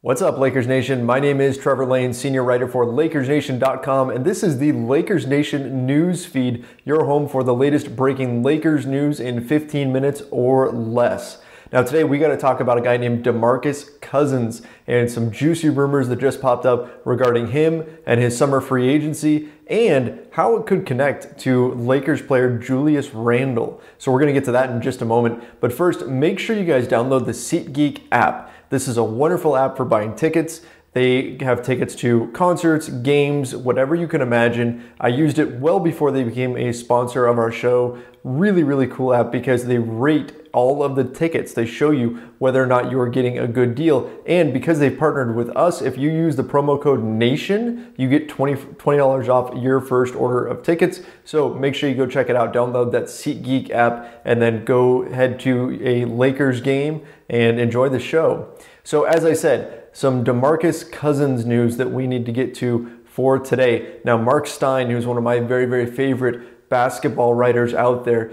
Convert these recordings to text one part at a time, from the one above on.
What's up, Lakers Nation? My name is Trevor Lane, senior writer for LakersNation.com, and this is the Lakers Nation news feed, your home for the latest breaking Lakers news in 15 minutes or less. Now today we got to talk about a guy named DeMarcus Cousins and some juicy rumors that just popped up regarding him and his summer free agency and how it could connect to Lakers player Julius Randle. So we're going to get to that in just a moment. But first, make sure you guys download the SeatGeek app. This is a wonderful app for buying tickets. They have tickets to concerts, games, whatever you can imagine. I used it well before they became a sponsor of our show. Really, really cool app because they rate all of the tickets. They show you whether or not you are getting a good deal. And because they've partnered with us, if you use the promo code NATION, you get $20 off your first order of tickets. So make sure you go check it out. Download that SeatGeek app and then go head to a Lakers game and enjoy the show. So as I said, some DeMarcus Cousins news that we need to get to for today. Now, Mark Stein, who's one of my very, very favorite basketball writers out there,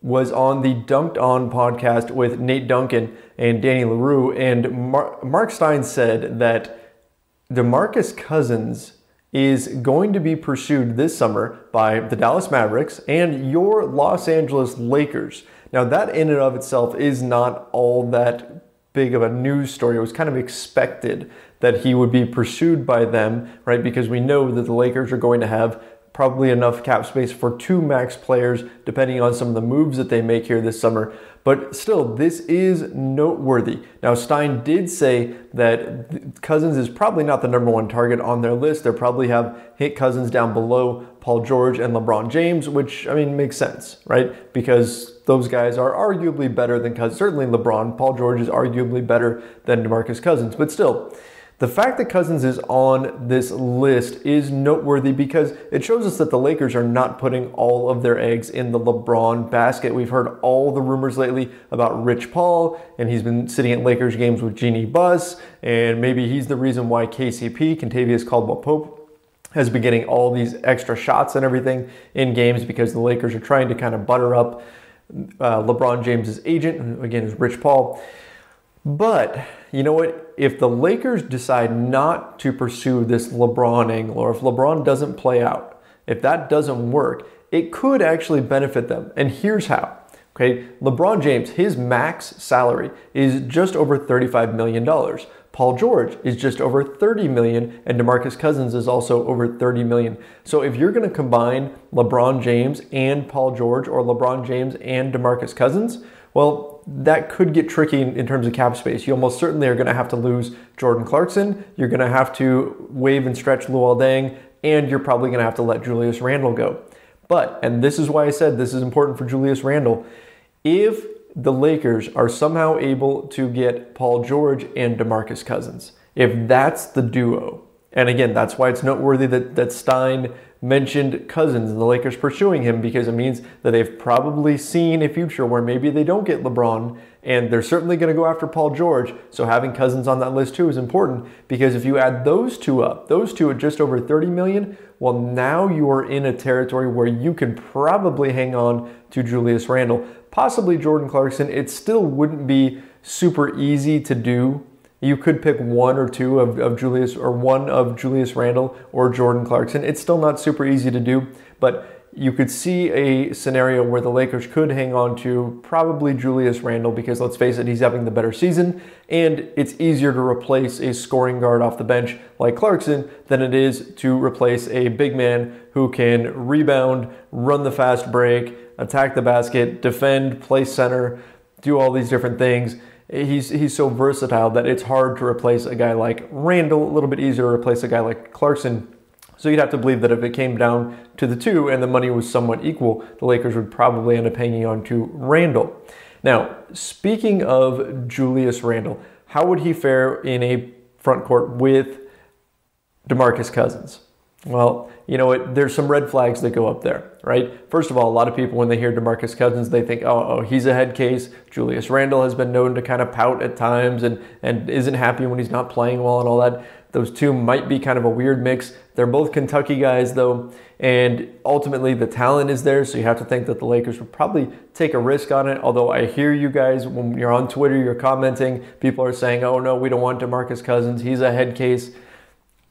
was on the Dunked On podcast with Nate Duncan and Danny LaRue. And Mark Stein said that DeMarcus Cousins is going to be pursued this summer by the Dallas Mavericks and your Los Angeles Lakers. Now, that in and of itself is not all that big of a news story. It was kind of expected that he would be pursued by them, right? Because we know that the Lakers are going to have probably enough cap space for 2 max players, depending on some of the moves that they make here this summer. But still, this is noteworthy. Now, Stein did say that Cousins is probably not the number one target on their list. They'll probably have hit Cousins down below Paul George and LeBron James, which, I mean, makes sense, right? Because those guys are arguably better than Cousins. Certainly LeBron. Paul George is arguably better than DeMarcus Cousins. But still, the fact that Cousins is on this list is noteworthy because it shows us that the Lakers are not putting all of their eggs in the LeBron basket. We've heard all the rumors lately about Rich Paul, and he's been sitting at Lakers games with Jeannie Buss, and maybe he's the reason why KCP, Kentavious Caldwell-Pope, has been getting all these extra shots and everything in games because the Lakers are trying to kind of butter up LeBron James's agent, who again is Rich Paul. But you know what? If the Lakers decide not to pursue this LeBron angle, or if LeBron doesn't play out, if that doesn't work, it could actually benefit them. And here's how. Okay, LeBron James, his max salary is just over $35 million. Paul George is just over $30 million, and DeMarcus Cousins is also over $30 million. So if you're going to combine LeBron James and Paul George, or LeBron James and DeMarcus Cousins, well, that could get tricky in terms of cap space. You almost certainly are going to have to lose Jordan Clarkson. You're going to have to waive and stretch Luol Deng, and you're probably going to have to let Julius Randle go. But, and this is why I said this is important for Julius Randle, if the Lakers are somehow able to get Paul George and DeMarcus Cousins, if that's the duo, and again, that's why it's noteworthy that Stein mentioned Cousins and the Lakers pursuing him, because it means that they've probably seen a future where maybe they don't get LeBron, and they're certainly going to go after Paul George. So having Cousins on that list too is important, because if you add those two up, those two at just over $30 million, well, now you are in a territory where you can probably hang on to Julius Randle, possibly Jordan Clarkson. It still wouldn't be super easy to do. You could pick one or two of Julius, or one of Julius Randle or Jordan Clarkson. It's still not super easy to do, but you could see a scenario where the Lakers could hang on to probably Julius Randle, because let's face it, he's having the better season, and it's easier to replace a scoring guard off the bench like Clarkson than it is to replace a big man who can rebound, run the fast break, attack the basket, defend, play center, do all these different things. He's so versatile that it's hard to replace a guy like Randle, a little bit easier to replace a guy like Clarkson. So you'd have to believe that if it came down to the two and the money was somewhat equal, the Lakers would probably end up hanging on to Randle. Now, speaking of Julius Randle, how would he fare in a front court with DeMarcus Cousins? Well, you know what? There's some red flags that go up there, right? First of all, a lot of people, when they hear DeMarcus Cousins, they think, oh, he's a head case. Julius Randle has been known to kind of pout at times and isn't happy when he's not playing well and all that. Those two might be kind of a weird mix. They're both Kentucky guys though, and ultimately the talent is there, so you have to think that the Lakers would probably take a risk on it. Although I hear you guys, when you're on Twitter, you're commenting, people are saying, oh no, we don't want DeMarcus Cousins, he's a head case.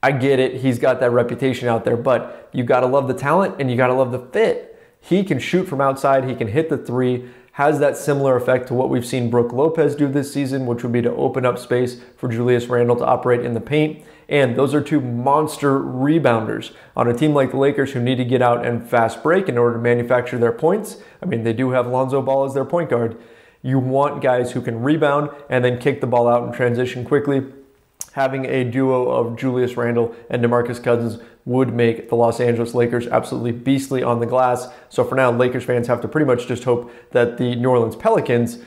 I get it, he's got that reputation out there, but you gotta love the talent and you gotta love the fit. He can shoot from outside, he can hit the three, has that similar effect to what we've seen Brook Lopez do this season, which would be to open up space for Julius Randle to operate in the paint. And those are two monster rebounders on a team like the Lakers who need to get out and fast break in order to manufacture their points. I mean, they do have Lonzo Ball as their point guard. You want guys who can rebound and then kick the ball out and transition quickly. Having a duo of Julius Randle and DeMarcus Cousins would make the Los Angeles Lakers absolutely beastly on the glass. So for now, Lakers fans have to pretty much just hope that the New Orleans Pelicans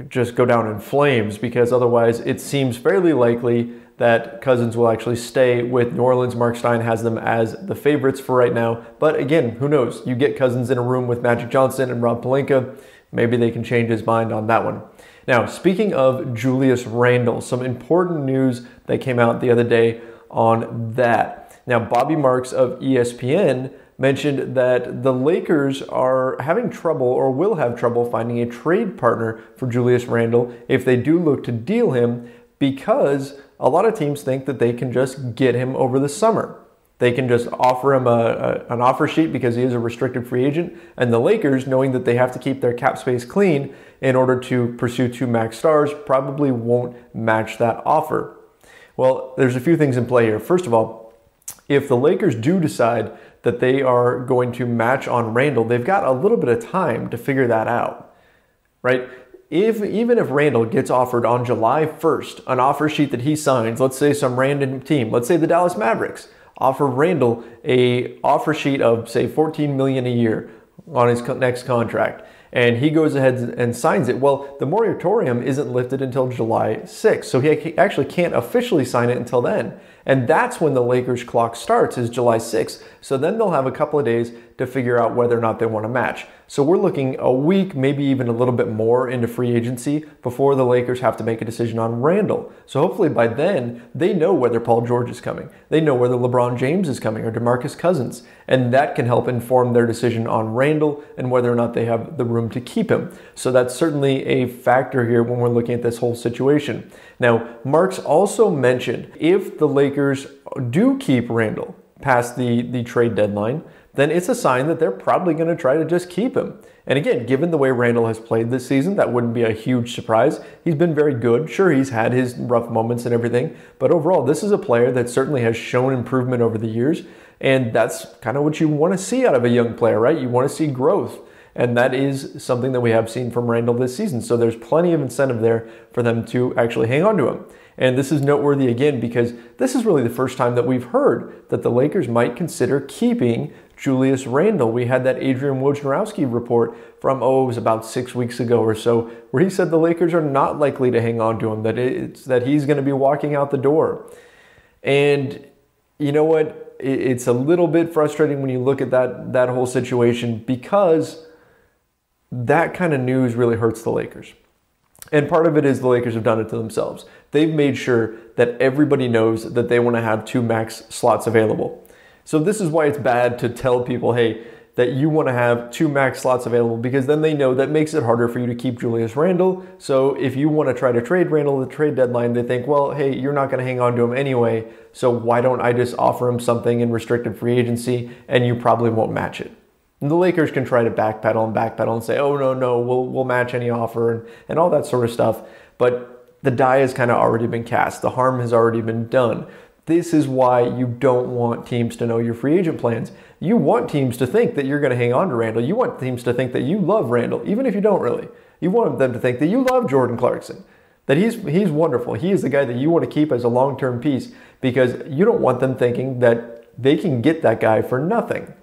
just go down in flames, because otherwise it seems fairly likely that Cousins will actually stay with New Orleans. Mark Stein has them as the favorites for right now. But again, who knows? You get Cousins in a room with Magic Johnson and Rob Pelinka, maybe they can change his mind on that one. Now, speaking of Julius Randle, some important news that came out the other day on that. Now, Bobby Marks of ESPN mentioned that the Lakers are having trouble or will have trouble finding a trade partner for Julius Randle if they do look to deal him, because a lot of teams think that they can just get him over the summer. They can just offer him an offer sheet because he is a restricted free agent. And the Lakers, knowing that they have to keep their cap space clean in order to pursue two max stars, probably won't match that offer. Well, there's a few things in play here. First of all, if the Lakers do decide that they are going to match on Randle, they've got a little bit of time to figure that out, right? Even if Randle gets offered on July 1st, an offer sheet that he signs, let's say some random team, let's say the Dallas Mavericks, offer Randle a offer sheet of, say, $14 million a year on his next contract, and he goes ahead and signs it. Well, the moratorium isn't lifted until July 6th, so he actually can't officially sign it until then. And that's when the Lakers' clock starts, is July 6th. So then they'll have a couple of days to figure out whether or not they want to match. So we're looking a week, maybe even a little bit more into free agency before the Lakers have to make a decision on Randle. So hopefully by then, they know whether Paul George is coming. They know whether LeBron James is coming or DeMarcus Cousins. And that can help inform their decision on Randle and whether or not they have the room to keep him. So that's certainly a factor here when we're looking at this whole situation. Now, Marks also mentioned if the Lakers do keep Randle past the trade deadline, then it's a sign that they're probably going to try to just keep him. And again, given the way Randle has played this season, that wouldn't be a huge surprise. He's been very good. Sure, he's had his rough moments and everything, but overall, this is a player that certainly has shown improvement over the years, and that's kind of what you want to see out of a young player, right? You want to see growth, and that is something that we have seen from Randle this season. So there's plenty of incentive there for them to actually hang on to him. And this is noteworthy again because this is really the first time that we've heard that the Lakers might consider keeping Julius Randle. We had that Adrian Wojnarowski report from, it was about 6 weeks ago or so, where he said the Lakers are not likely to hang on to him, that he's going to be walking out the door. And you know what? It's a little bit frustrating when you look at that whole situation, because that kind of news really hurts the Lakers. And part of it is the Lakers have done it to themselves. They've made sure that everybody knows that they want to have two max slots available. So this is why it's bad to tell people, hey, that you want to have two max slots available, because then they know that makes it harder for you to keep Julius Randle. So if you want to try to trade Randle at the trade deadline, they think, well, hey, you're not going to hang on to him anyway, so why don't I just offer him something in restricted free agency and you probably won't match it. And the Lakers can try to backpedal and say, oh, no, we'll match any offer and all that sort of stuff. But the die has kind of already been cast. The harm has already been done. This is why you don't want teams to know your free agent plans. You want teams to think that you're going to hang on to Randle. You want teams to think that you love Randle, even if you don't really. You want them to think that you love Jordan Clarkson, that he's wonderful. He is the guy that you want to keep as a long-term piece, because you don't want them thinking that they can get that guy for nothing,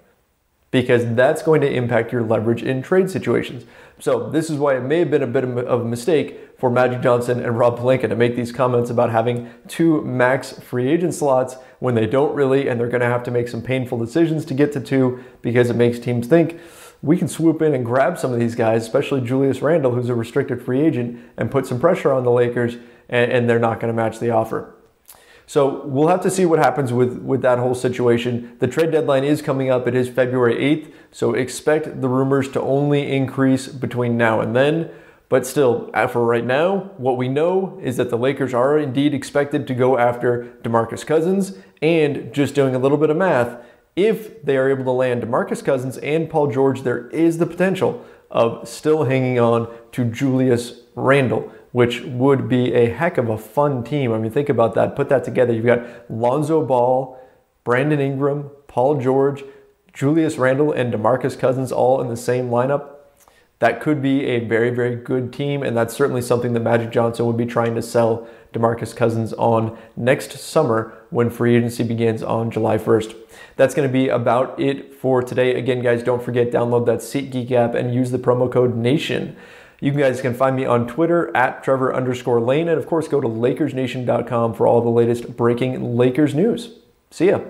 because that's going to impact your leverage in trade situations. So this is why it may have been a bit of a mistake for Magic Johnson and Rob Pelinka to make these comments about having two max free agent slots when they don't really, and they're going to have to make some painful decisions to get to two, because it makes teams think we can swoop in and grab some of these guys, especially Julius Randle, who's a restricted free agent, and put some pressure on the Lakers, and they're not going to match the offer. So we'll have to see what happens with that whole situation. The trade deadline is coming up. It is February 8th. So expect the rumors to only increase between now and then. But still, for right now, what we know is that the Lakers are indeed expected to go after DeMarcus Cousins. And just doing a little bit of math, if they are able to land DeMarcus Cousins and Paul George, there is the potential of still hanging on to Julius Randle, which would be a heck of a fun team. I mean, think about that. Put that together. You've got Lonzo Ball, Brandon Ingram, Paul George, Julius Randle, and DeMarcus Cousins all in the same lineup. That could be a very, very good team, and that's certainly something that Magic Johnson would be trying to sell DeMarcus Cousins on next summer when free agency begins on July 1st. That's going to be about it for today. Again, guys, don't forget, download that SeatGeek app and use the promo code NATION. You guys can find me on Twitter at Trevor_Lane, and of course, go to LakersNation.com for all the latest breaking Lakers news. See ya.